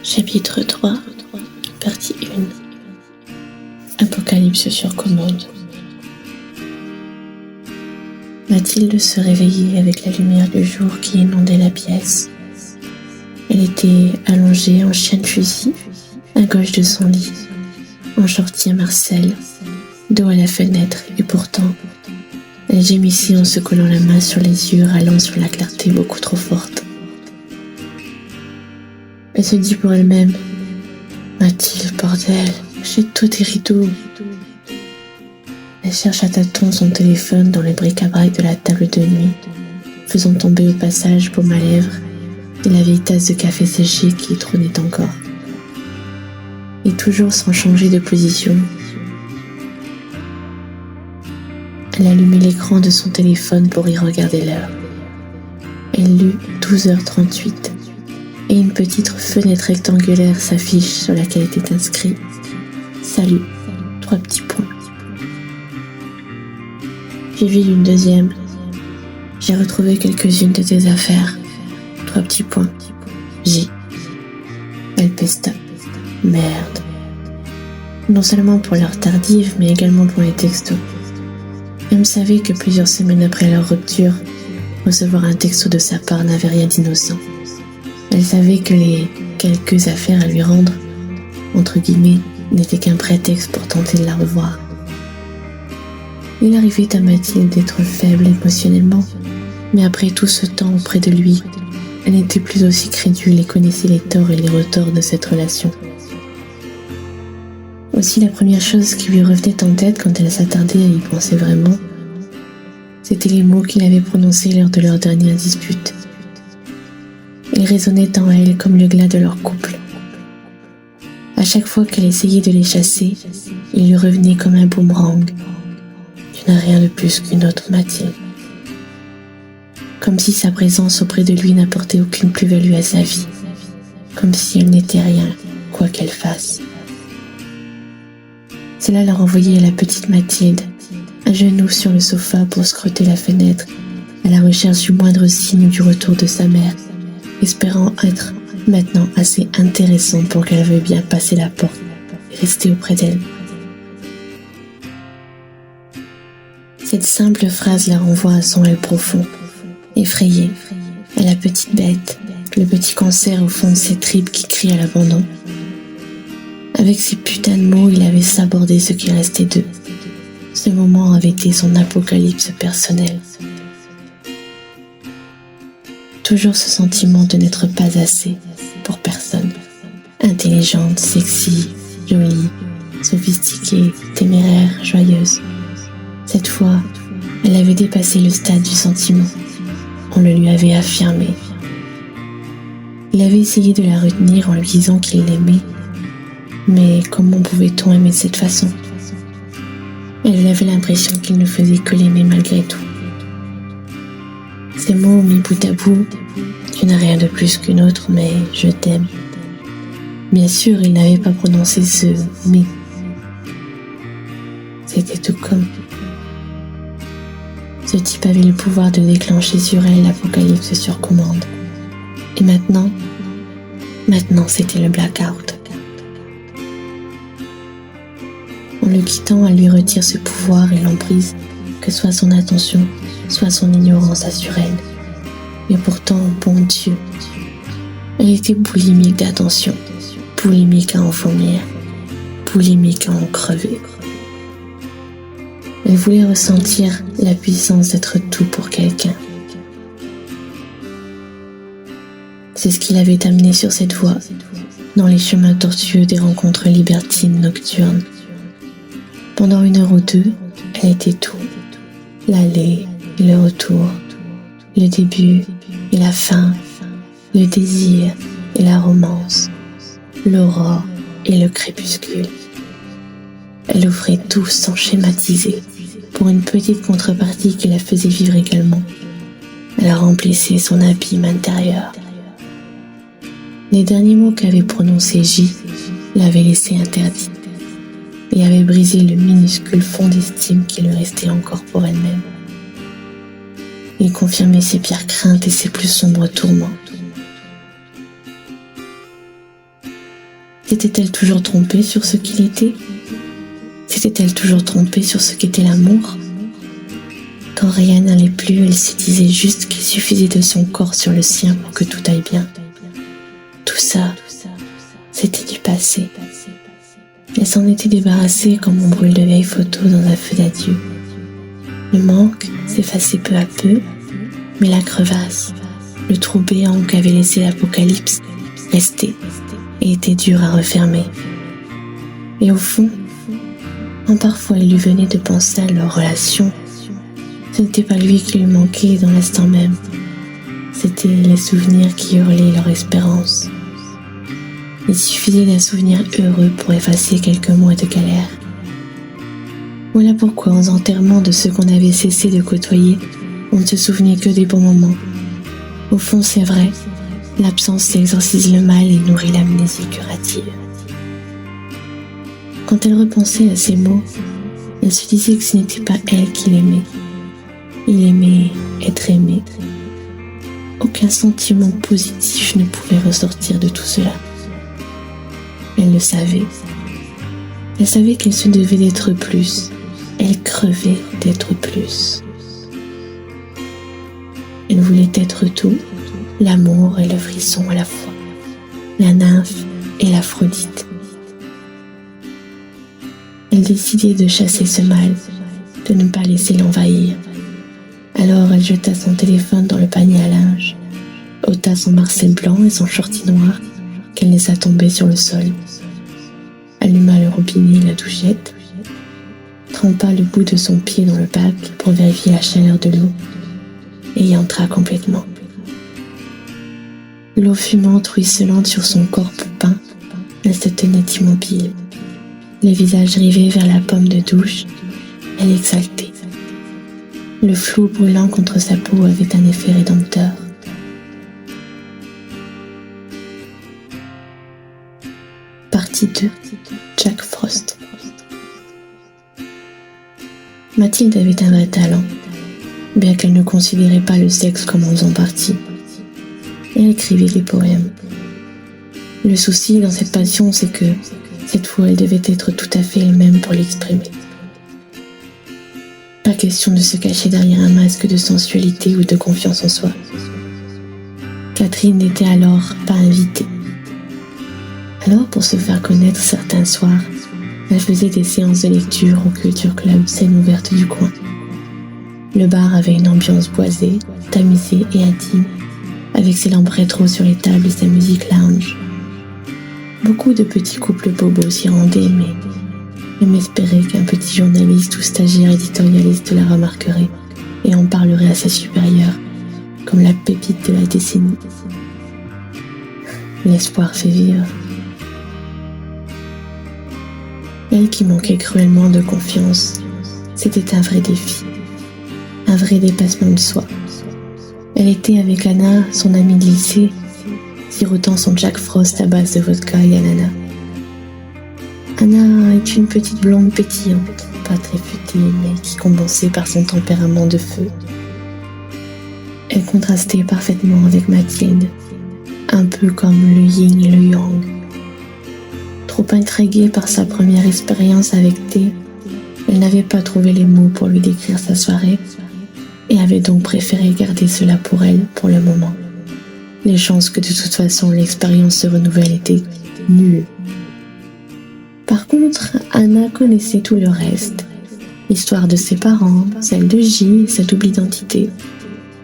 Chapitre 3, partie 1. Apocalypse sur commande. Mathilde se réveillait avec la lumière du jour qui inondait la pièce. Elle était allongée en chien de fusil, à gauche de son lit, en shorty à Marcel, dos à la fenêtre, et pourtant, elle gémissait en se collant la main sur les yeux, râlant sur la clarté beaucoup trop forte. Elle se dit pour elle-même: Mathilde, bordel, jette tous tes rideaux. Elle cherche à tâtons son téléphone dans le bric-à-brac de la table de nuit, faisant tomber au passage baume à lèvres et la vieille tasse de café séché qui y trônait encore. Et toujours sans changer de position, elle allumait l'écran de son téléphone pour y regarder l'heure. Elle lut 12h38 et une petite fenêtre rectangulaire s'affiche sur laquelle était inscrit « Salut, 3 petits points ». Suivi d'une deuxième « J'ai retrouvé quelques-unes de tes affaires, 3 petits points, J ». Elle pesta. Merde. Non seulement pour l'heure tardive, mais également pour les textos. Elle savait que plusieurs semaines après leur rupture, recevoir un texto de sa part n'avait rien d'innocent. Elle savait que les quelques affaires à lui rendre, entre guillemets, n'étaient qu'un prétexte pour tenter de la revoir. Il arrivait à Mathilde d'être faible émotionnellement, mais après tout ce temps auprès de lui, elle n'était plus aussi crédule et connaissait les torts et les retorts de cette relation. Aussi, la première chose qui lui revenait en tête quand elle s'attardait à y penser vraiment, c'était les mots qu'il avait prononcés lors de leur dernière dispute. Ils résonnaient en elle comme le glas de leur couple. À chaque fois qu'elle essayait de les chasser, ils lui revenaient comme un boomerang. Tu n'as rien de plus qu'une autre Mathilde. Comme si sa présence auprès de lui n'apportait aucune plus-value à sa vie. Comme si elle n'était rien, quoi qu'elle fasse. Cela la renvoyait à la petite Mathilde, à genoux sur le sofa pour scruter la fenêtre, à la recherche du moindre signe du retour de sa mère, espérant être maintenant assez intéressant pour qu'elle veuille bien passer la porte et rester auprès d'elle. Cette simple phrase la renvoie à son elle profond, effrayé, à la petite bête, le petit cancer au fond de ses tripes qui crie à l'abandon. Avec ces putains de mots, il avait sabordé ce qui restait d'eux. Ce moment avait été son apocalypse personnel. Toujours ce sentiment de n'être pas assez pour personne. Intelligente, sexy, jolie, sophistiquée, téméraire, joyeuse. Cette fois, elle avait dépassé le stade du sentiment. On le lui avait affirmé. Il avait essayé de la retenir en lui disant qu'il l'aimait. Mais comment pouvait-on aimer de cette façon? Elle avait l'impression qu'il ne faisait que l'aimer malgré tout. Ces mots mis bout à bout, tu n'as rien de plus qu'une autre, mais je t'aime. Bien sûr, il n'avait pas prononcé ce « mais ». C'était tout comme. Ce type avait le pouvoir de déclencher sur elle l'apocalypse sur commande. Et maintenant c'était le blackout. En le quittant, elle lui retire ce pouvoir et l'emprise que soit son attention, soit son ignorance assure elle. Mais pourtant, bon Dieu, elle était boulimique d'attention, boulimique à en vomir, boulimique à en crever. Elle voulait ressentir la puissance d'être tout pour quelqu'un. C'est ce qui l'avait amenée sur cette voie, dans les chemins tortueux des rencontres libertines nocturnes. Pendant 1 heure ou 2, elle était tout. L'aller et le retour, le début et la fin, le désir et la romance, l'aurore et le crépuscule. Elle offrait tout sans schématiser, pour une petite contrepartie qui la faisait vivre également. Elle remplissait son abîme intérieur. Les derniers mots qu'avait prononcés J l'avaient laissée interdite et avait brisé le minuscule fond d'estime qui lui restait encore pour elle-même. Il confirmait ses pires craintes et ses plus sombres tourments. S'était-elle toujours trompée sur ce qu'il était? S'était-elle toujours trompée sur ce qu'était l'amour? Quand rien n'allait plus, elle se disait juste qu'il suffisait de son corps sur le sien pour que tout aille bien. Tout ça, c'était du passé. Elle s'en était débarrassée comme on brûle de vieilles photos dans un feu d'adieu. Le manque s'effaçait peu à peu, mais la crevasse, le trou béant qu'avait laissé l'apocalypse, restait et était dur à refermer. Et au fond, quand parfois il lui venait de penser à leur relation, ce n'était pas lui qui lui manquait dans l'instant même, c'étaient les souvenirs qui hurlaient leur espérance. Il suffisait d'un souvenir heureux pour effacer quelques mois de galère. Voilà pourquoi aux enterrements de ceux qu'on avait cessé de côtoyer, on ne se souvenait que des bons moments. Au fond, c'est vrai, l'absence exorcise le mal et nourrit l'amnésie curative. Quand elle repensait à ces mots, elle se disait que ce n'était pas elle qu'il aimait. Il aimait être aimé. Aucun sentiment positif ne pouvait ressortir de tout cela. Elle le savait. Elle savait qu'elle se devait d'être plus. Elle crevait d'être plus. Elle voulait être tout, l'amour et le frisson à la fois, la nymphe et l'Aphrodite. Elle décidait de chasser ce mal, de ne pas laisser l'envahir. Alors elle jeta son téléphone dans le panier à linge, ôta son marcel blanc et son shorty noir qu'elle laissa tomber sur le sol, alluma le robinet et la douchette, trempa le bout de son pied dans le bac pour vérifier la chaleur de l'eau et y entra complètement. L'eau fumante ruisselante sur son corps poupin, elle se tenait immobile, les visages rivés vers la pomme de douche, elle exaltait. Le flou brûlant contre sa peau avait un effet rédempteur. Partie 2. Jack Frost. Mathilde avait un vrai talent, bien qu'elle ne considérait pas le sexe comme en faisant partie. Elle écrivait des poèmes. Le souci dans cette passion, c'est que, cette fois, elle devait être tout à fait elle-même pour l'exprimer. Pas question de se cacher derrière un masque de sensualité ou de confiance en soi. Catherine n'était alors pas invitée. Alors, pour se faire connaître certains soirs, elle faisait des séances de lecture au Culture Club, scène ouverte du coin. Le bar avait une ambiance boisée, tamisée et intime, avec ses lampes rétro sur les tables et sa musique lounge. Beaucoup de petits couples bobos s'y rendaient, mais même espérer qu'un petit journaliste ou stagiaire éditorialiste la remarquerait et en parlerait à ses supérieurs, comme la pépite de la décennie. L'espoir fait vivre. Elle qui manquait cruellement de confiance, c'était un vrai défi, un vrai dépassement de soi. Elle était avec Anna, son amie de lycée, sirotant son Jack Frost à base de vodka et ananas. Anna est une petite blonde pétillante, pas très futée, mais qui compensait par son tempérament de feu. Elle contrastait parfaitement avec Mathilde, un peu comme le yin et le yang. Trop intriguée par sa première expérience avec T, elle n'avait pas trouvé les mots pour lui décrire sa soirée et avait donc préféré garder cela pour elle pour le moment. Les chances que de toute façon l'expérience se renouvelle étaient nulles. Par contre, Anna connaissait tout le reste. L'histoire de ses parents, celle de J, sa double identité.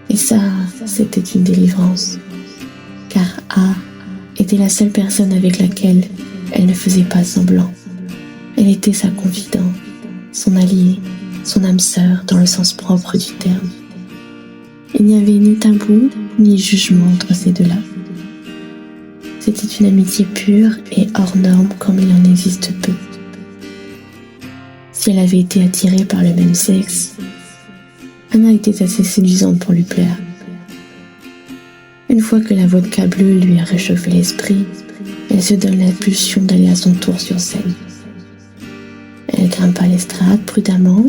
Et ça, c'était une délivrance. Car A était la seule personne avec laquelle elle ne faisait pas semblant. Elle était sa confidente, son alliée, son âme sœur dans le sens propre du terme. Il n'y avait ni tabou, ni jugement entre ces deux-là. C'était une amitié pure et hors norme comme il en existe peu. Si elle avait été attirée par le même sexe, Anna était assez séduisante pour lui plaire. Une fois que la vodka bleue lui a réchauffé l'esprit, elle se donne l'impulsion d'aller à son tour sur scène. Elle grimpa l'estrade prudemment,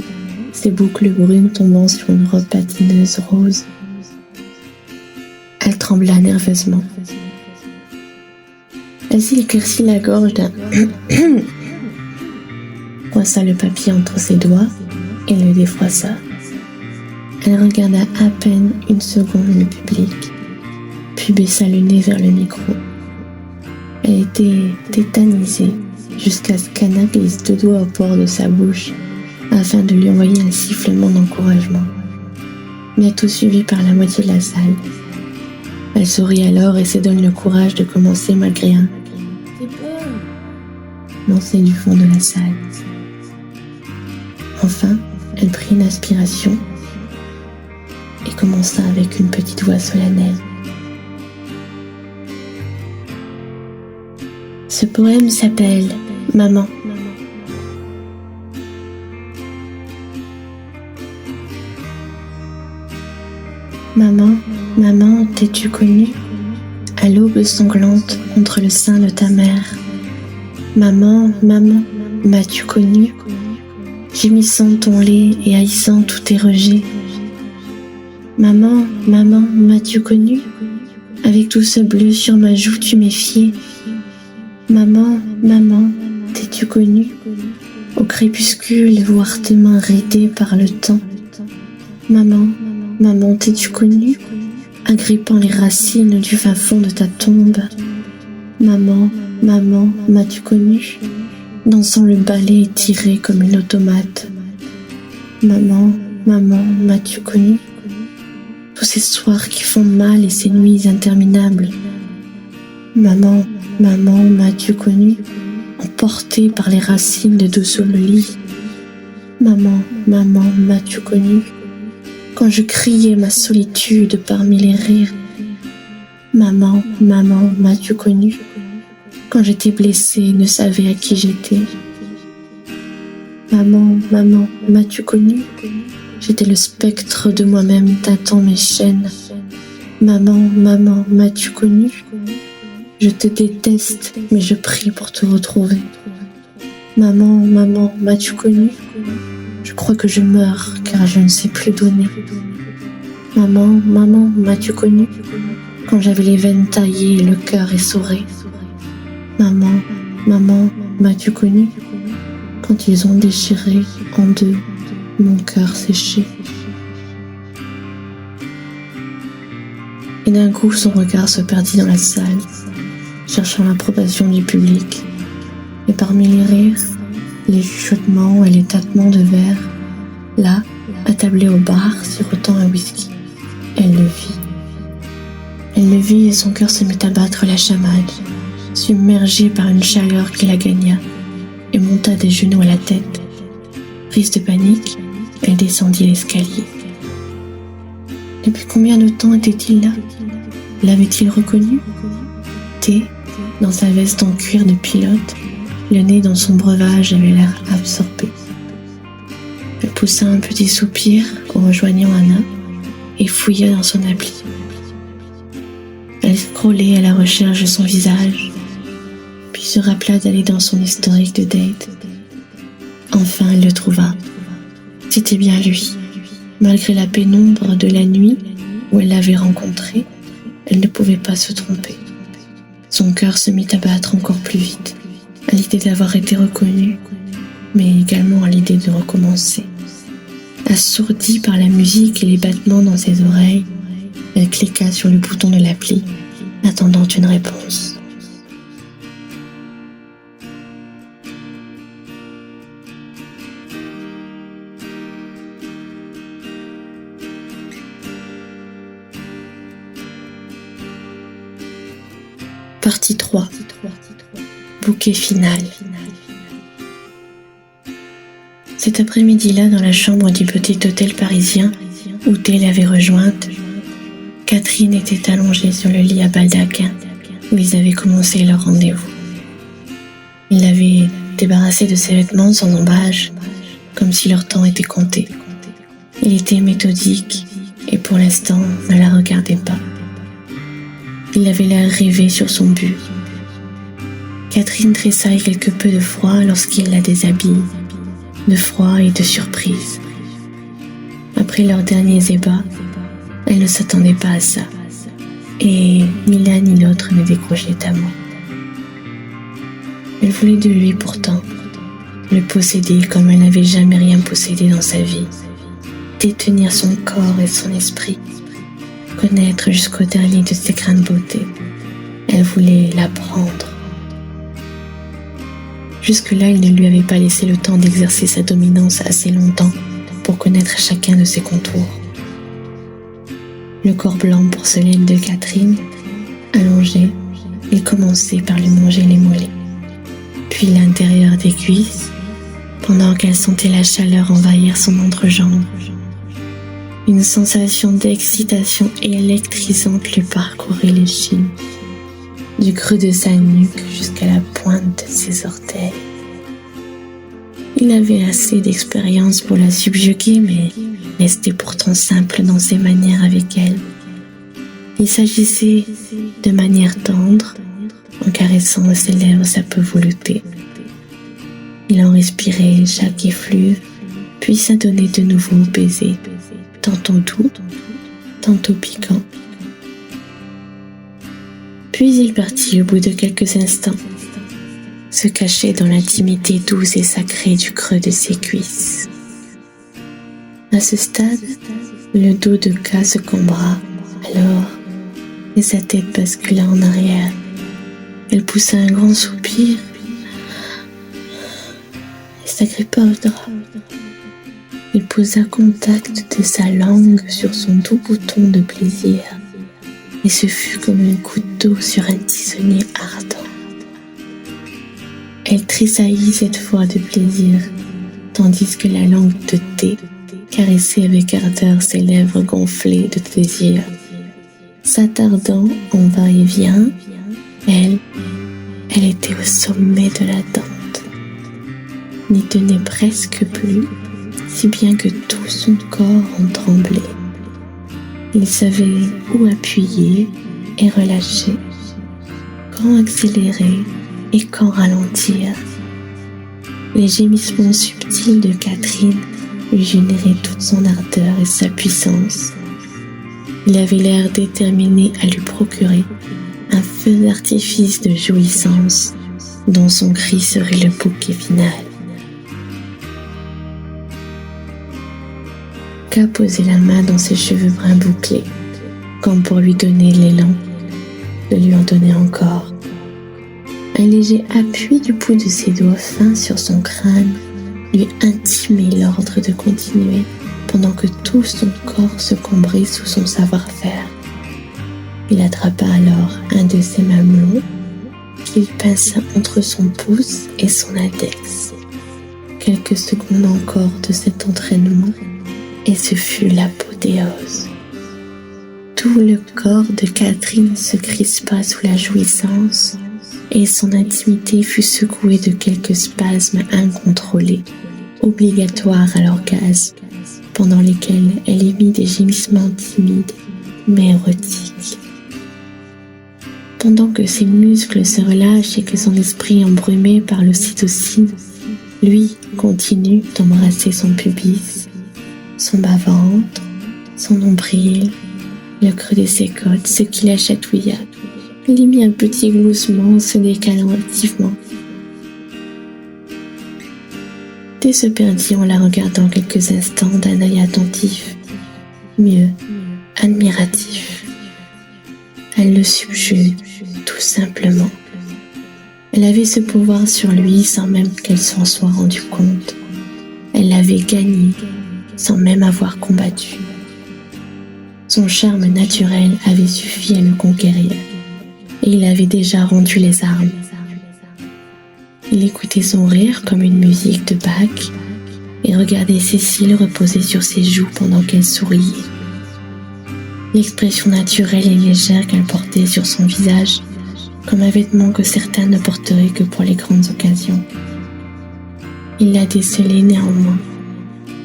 ses boucles brunes tombant sur une robe patineuse rose. Elle trembla nerveusement. Elsie éclaircit la gorge d'un froissa le papier entre ses doigts et le défroissa. Elle regarda à peine une seconde le public, puis baissa le nez vers le micro. Elle était tétanisée jusqu'à ce qu'Anna glisse 2 doigts au port de sa bouche afin de lui envoyer un sifflement d'encouragement, bientôt suivi par la moitié de la salle. Elle sourit alors et se donne le courage de commencer malgré un « C'est bon » lancé du fond de la salle. Enfin, elle prit une inspiration et commença avec une petite voix solennelle. Ce poème s'appelle « Maman ». Maman, maman, t'es-tu connue à l'aube sanglante contre le sein de ta mère? Maman, maman, m'as-tu connue gémissant ton lait et haïssant tous tes rejets? Maman, maman, m'as-tu connue avec tout ce bleu sur ma joue tu méfiais? Maman, maman, t'es-tu connue au crépuscule voir tes mains ridées par le temps? Maman, maman, t'es-tu connue agrippant les racines du fin fond de ta tombe? Maman, maman, m'as-tu connue dansant le ballet étiré comme une automate? Maman, maman, m'as-tu connue tous ces soirs qui font mal et ces nuits interminables? Maman, maman, m'as-tu connue emportée par les racines de dessous le lit? Maman, maman, m'as-tu connue quand je criais ma solitude parmi les rires? Maman, maman, m'as-tu connue quand j'étais blessée et ne savais à qui j'étais? Maman, maman, m'as-tu connue? J'étais le spectre de moi-même tâtant mes chaînes. Maman, maman, m'as-tu connue? Je te déteste, mais je prie pour te retrouver. Maman, maman, m'as-tu connue? Je crois que je meurs, car je ne sais plus donner. Maman, maman, m'as-tu connue quand j'avais les veines taillées et le cœur essoré? Maman, maman, m'as-tu connue quand ils ont déchiré en deux mon cœur séché? Et d'un coup, son regard se perdit dans la salle, cherchant l'approbation du public. Et parmi les rires, les chuchotements et les tâtements de verre, là, attablée au bar, sirotant un whisky, elle le vit. Elle le vit et son cœur se mit à battre la chamade, submergée par une chaleur qui la gagna et monta des genoux à la tête. Prise de panique, elle descendit l'escalier. Depuis combien de temps était-il là? L'avait-il reconnu? Thé, dans sa veste en cuir de pilote, le nez dans son breuvage avait l'air absorbé. Elle poussa un petit soupir en rejoignant Anna et fouilla dans son appli. Elle scrollait à la recherche de son visage, puis se rappela d'aller dans son historique de date. Enfin, elle le trouva. C'était bien lui. Malgré la pénombre de la nuit où elle l'avait rencontré, elle ne pouvait pas se tromper. Son cœur se mit à battre encore plus vite, à l'idée d'avoir été reconnue, mais également à l'idée de recommencer. Assourdie par la musique et les battements dans ses oreilles, elle cliqua sur le bouton de l'appli, attendant une réponse. Partie 3. Bouquet final. Cet après-midi-là, dans la chambre du petit hôtel parisien où Thé l'avait rejointe, Catherine était allongée sur le lit à baldaquin où ils avaient commencé leur rendez-vous. Il l'avait débarrassée de ses vêtements sans embâche, comme si leur temps était compté. Il était méthodique et pour l'instant ne la regardait pas. Il avait l'air rêvé sur son but. Catherine tressaille quelque peu de froid lorsqu'il la déshabille, de froid et de surprise. Après leurs derniers ébats, elle ne s'attendait pas à ça, et ni l'un ni l'autre ne décrochait à moi. Elle voulait de lui pourtant, le posséder comme elle n'avait jamais rien possédé dans sa vie, détenir son corps et son esprit, connaître jusqu'au dernier de ses grains de beauté. Elle voulait l'apprendre. Jusque-là, il ne lui avait pas laissé le temps d'exercer sa dominance assez longtemps pour connaître chacun de ses contours. Le corps blanc porcelaine de Catherine, allongé, il commençait par lui manger les mollets, puis l'intérieur des cuisses, pendant qu'elle sentait la chaleur envahir son entrejambe. Une sensation d'excitation électrisante lui parcourait l'échine, du creux de sa nuque jusqu'à la pointe de ses orteils. Il avait assez d'expérience pour la subjuguer, mais restait pourtant simple dans ses manières avec elle. Il s'agissait de manière tendre, en caressant ses lèvres sa peau veloutée. Il en respirait chaque effluve, puis s'adonnait de nouveau au baiser, tantôt doux, tantôt piquant. Puis il partit au bout de quelques instants, se cachait dans l'intimité douce et sacrée du creux de ses cuisses. À ce stade, le dos de K se cambra alors et sa tête bascula en arrière. Elle poussa un grand soupir et s'agrippa au drap. Il posa contact de sa langue sur son doux bouton de plaisir et ce fut comme un coup d'eau sur un tisonnier ardent. Elle tressaillit cette fois de plaisir, tandis que la langue de thé caressait avec ardeur ses lèvres gonflées de désir. S'attardant en va-et-vient, elle était au sommet de l'attente, n'y tenait presque plus, si bien que tout son corps en tremblait. Il savait où appuyer et relâcher, quand accélérer et quand ralentir. Les gémissements subtils de Catherine lui généraient toute son ardeur et sa puissance. Il avait l'air déterminé à lui procurer un feu d'artifice de jouissance dont son cri serait le bouquet final. K posait la main dans ses cheveux bruns bouclés, comme pour lui donner l'élan de lui en donner encore. Un léger appui du bout de ses doigts fins sur son crâne lui intimait l'ordre de continuer pendant que tout son corps se combrait sous son savoir-faire. Il attrapa alors un de ses mamelons qu'il pinça entre son pouce et son index. Quelques secondes encore de cet entraînement et ce fut l'apothéose. Tout le corps de Catherine se crispa sous la jouissance et son intimité fut secouée de quelques spasmes incontrôlés, obligatoires à l'orgasme, pendant lesquels elle émit des gémissements timides mais érotiques. Pendant que ses muscles se relâchent et que son esprit embrumé par l'ocytocine, lui continue d'embrasser son pubis, son bas-ventre, son nombril, le creux de ses côtes, ce qui la chatouilla. Il émit un petit gloussement, se décalant activement. T se perdit en la regardant quelques instants d'un œil attentif, mieux, admiratif. Elle le subjugue, tout simplement. Elle avait ce pouvoir sur lui sans même qu'elle s'en soit rendue compte. Elle l'avait gagné sans même avoir combattu. Son charme naturel avait suffi à le conquérir et il avait déjà rendu les armes. Il écoutait son rire comme une musique de Bach et regardait Cécile reposer sur ses joues pendant qu'elle souriait. L'expression naturelle et légère qu'elle portait sur son visage, comme un vêtement que certains ne porteraient que pour les grandes occasions. Il la décelait néanmoins,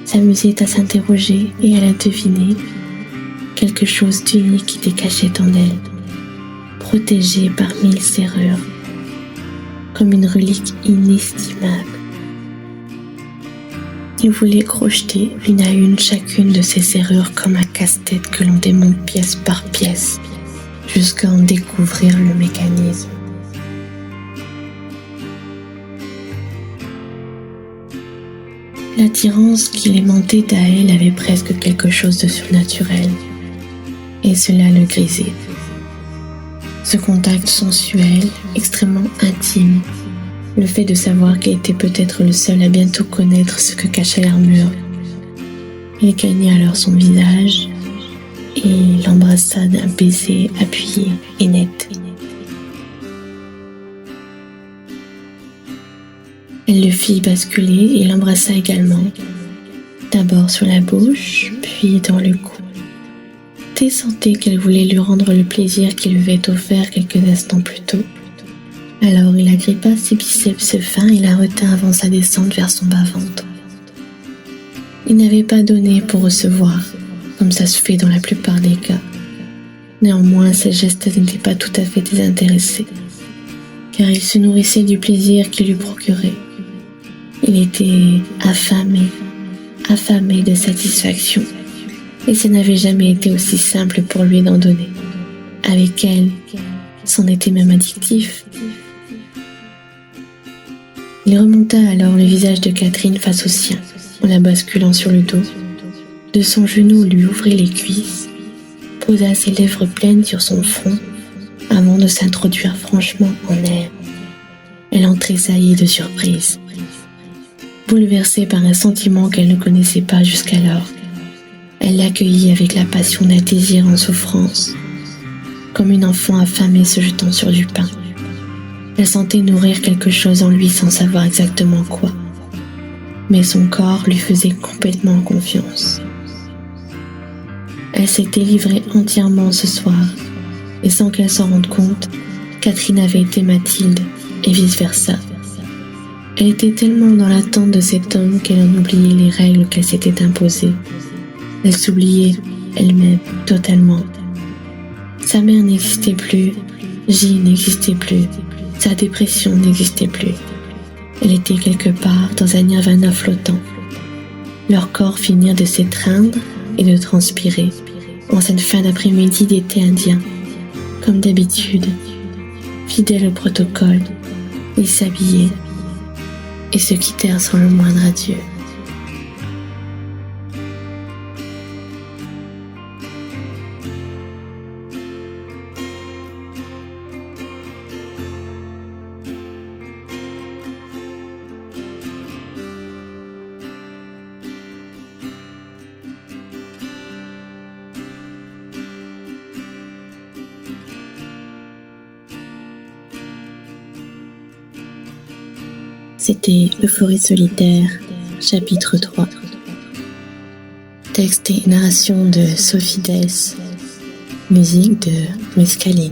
s'amusait à s'interroger et à la deviner. Quelque chose d'unique était caché en elle, protégée par 1000 serrures, comme une relique inestimable. Il voulait crocheter une à une chacune de ces serrures comme un casse-tête que l'on démonte pièce par pièce, jusqu'à en découvrir le mécanisme. L'attirance qui l'aimantait à elle avait presque quelque chose de surnaturel, et cela le grisait. Ce contact sensuel, extrêmement intime, le fait de savoir qu'il était peut-être le seul à bientôt connaître ce que cachait l'armure. Il gagna alors son visage et l'embrassa d'un baiser appuyé et net. Elle le fit basculer et l'embrassa également, d'abord sur la bouche, puis dans le cou. T sentait qu'elle voulait lui rendre le plaisir qu'il lui avait offert quelques instants plus tôt. Alors il agrippa ses biceps fins et la retint avant sa descente vers son bas-ventre. Il n'avait pas donné pour recevoir, comme ça se fait dans la plupart des cas. Néanmoins, ses gestes n'étaient pas tout à fait désintéressés, car il se nourrissait du plaisir qu'il lui procurait. Il était affamé de satisfaction, et ça n'avait jamais été aussi simple pour lui d'en donner. Avec elle, c'en était même addictif. Il remonta alors le visage de Catherine face au sien, en la basculant sur le dos. De son genou, lui ouvrit les cuisses, posa ses lèvres pleines sur son front, avant de s'introduire franchement en elle. Elle en tressaillit de surprise. Bouleversée par un sentiment qu'elle ne connaissait pas jusqu'alors, elle l'accueillit avec la passion d'un désir en souffrance, comme une enfant affamée se jetant sur du pain. Elle sentait nourrir quelque chose en lui sans savoir exactement quoi, mais son corps lui faisait complètement confiance. Elle s'était livrée entièrement ce soir, et sans qu'elle s'en rende compte, Catherine avait été Mathilde, et vice-versa. Elle était tellement dans l'attente de cet homme qu'elle en oubliait les règles qu'elle s'était imposées. Elle s'oubliait elle-même totalement. Sa mère n'existait plus, J n'existait plus, sa dépression n'existait plus. Elle était quelque part dans un nirvana flottant. Leurs corps finirent de s'étreindre et de transpirer en cette fin d'après-midi d'été indien. Comme d'habitude, fidèles au protocole, ils s'habillaient et se quittèrent sans le moindre adieu. C'était Euphorie solitaire, chapitre 3. Texte et narration de Sophie Dess, musique de Mescaline.